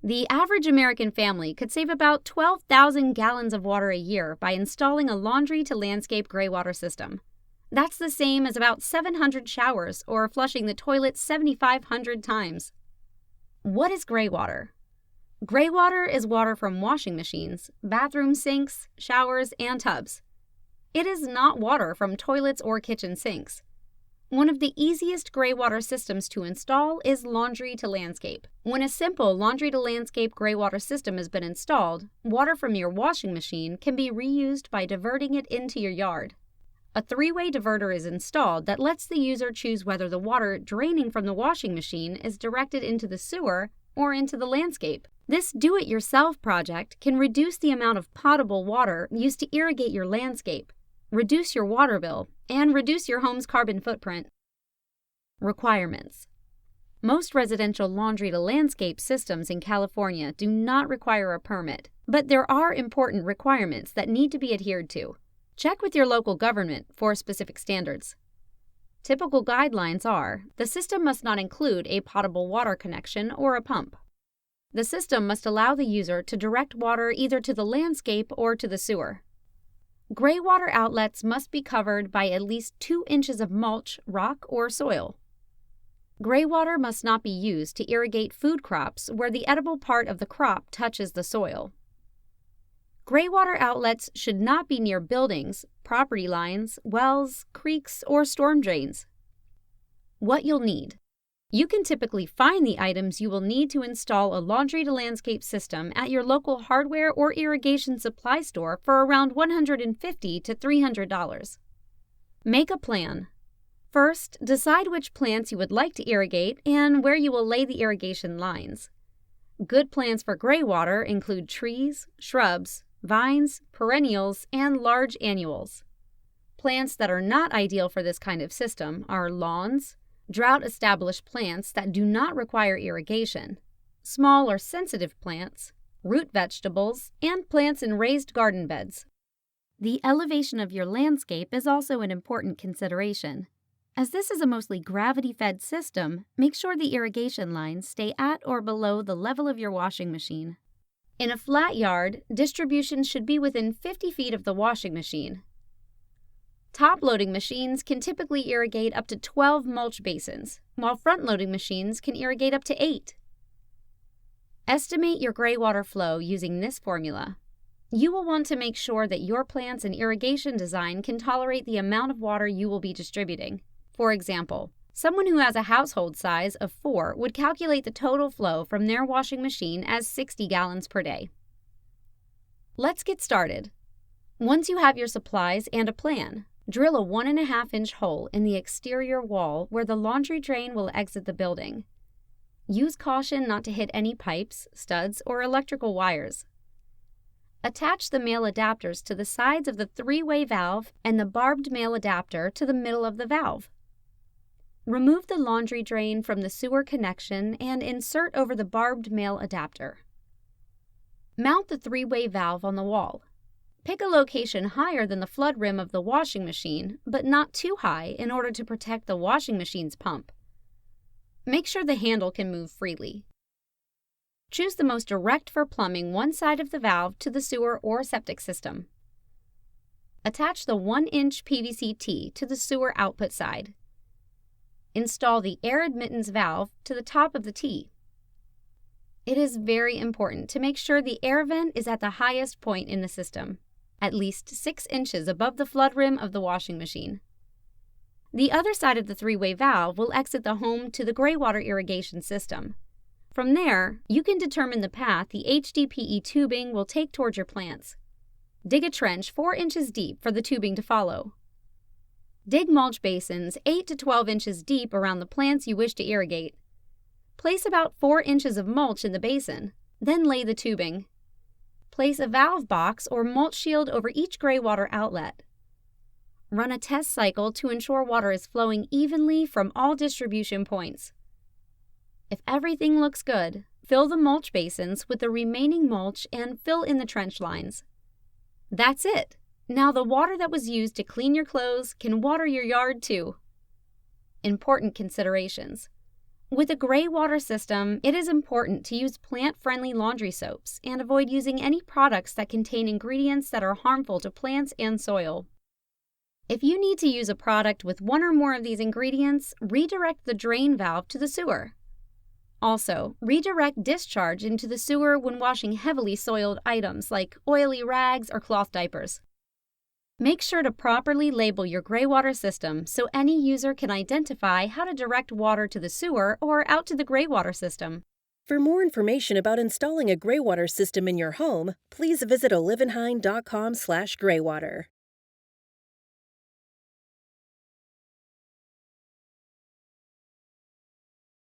The average American family could save about 12,000 gallons of water a year by installing a laundry-to-landscape graywater system. That's the same as about 700 showers or flushing the toilet 7,500 times. What is graywater? Graywater is water from washing machines, bathroom sinks, showers, and tubs. It is not water from toilets or kitchen sinks. One of the easiest graywater systems to install is laundry-to-landscape. When a simple laundry-to-landscape graywater system has been installed, water from your washing machine can be reused by diverting it into your yard. A three-way diverter is installed that lets the user choose whether the water draining from the washing machine is directed into the sewer or into the landscape. This do-it-yourself project can reduce the amount of potable water used to irrigate your landscape, reduce your water bill, and reduce your home's carbon footprint. Requirements. Most residential laundry-to-landscape systems in California do not require a permit, but there are important requirements that need to be adhered to. Check with your local government for specific standards. Typical guidelines are: the system must not include a potable water connection or a pump. The system must allow the user to direct water either to the landscape or to the sewer. Graywater outlets must be covered by at least 2 inches of mulch, rock, or soil. Graywater must not be used to irrigate food crops where the edible part of the crop touches the soil. Graywater outlets should not be near buildings, property lines, wells, creeks, or storm drains. What you'll need. You can typically find the items you will need to install a laundry-to-landscape system at your local hardware or irrigation supply store for around $150 to $300. Make a plan. First, decide which plants you would like to irrigate and where you will lay the irrigation lines. Good plants for graywater include trees, shrubs, vines, perennials, and large annuals. Plants that are not ideal for this kind of system are lawns, drought-established plants that do not require irrigation, small or sensitive plants, root vegetables, and plants in raised garden beds. The elevation of your landscape is also an important consideration. As this is a mostly gravity-fed system, make sure the irrigation lines stay at or below the level of your washing machine. In a flat yard, distribution should be within 50 feet of the washing machine. Top-loading machines can typically irrigate up to 12 mulch basins, while front-loading machines can irrigate up to 8. Estimate your graywater flow using this formula. You will want to make sure that your plants and irrigation design can tolerate the amount of water you will be distributing. For example, someone who has a household size of 4 would calculate the total flow from their washing machine as 60 gallons per day. Let's get started. Once you have your supplies and a plan, drill a 1.5-inch hole in the exterior wall where the laundry drain will exit the building. Use caution not to hit any pipes, studs, or electrical wires. Attach the male adapters to the sides of the 3-way valve and the barbed male adapter to the middle of the valve. Remove the laundry drain from the sewer connection and insert over the barbed male adapter. Mount the 3-way valve on the wall. Pick a location higher than the flood rim of the washing machine, but not too high in order to protect the washing machine's pump. Make sure the handle can move freely. Choose the most direct for plumbing one side of the valve to the sewer or septic system. Attach the 1-inch PVC T to the sewer output side. Install the air admittance valve to the top of the T. It is very important to make sure the air vent is at the highest point in the system, at least 6 inches above the flood rim of the washing machine. The other side of the 3-way valve will exit the home to the graywater irrigation system. From there, you can determine the path the HDPE tubing will take towards your plants. Dig a trench 4 inches deep for the tubing to follow. Dig mulch basins 8 to 12 inches deep around the plants you wish to irrigate. Place about 4 inches of mulch in the basin, then lay the tubing. Place a valve box or mulch shield over each graywater outlet. Run a test cycle to ensure water is flowing evenly from all distribution points. If everything looks good, fill the mulch basins with the remaining mulch and fill in the trench lines. That's it! Now the water that was used to clean your clothes can water your yard too. Important considerations. With a Graywater system, it is important to use plant-friendly laundry soaps and avoid using any products that contain ingredients that are harmful to plants and soil. If you need to use a product with one or more of these ingredients, redirect the drain valve to the sewer. Also, redirect discharge into the sewer when washing heavily soiled items like oily rags or cloth diapers. Make sure to properly label your Graywater system so any user can identify how to direct water to the sewer or out to the Graywater system. For more information about installing a Graywater system in your home, please visit olivenhain.com/graywater.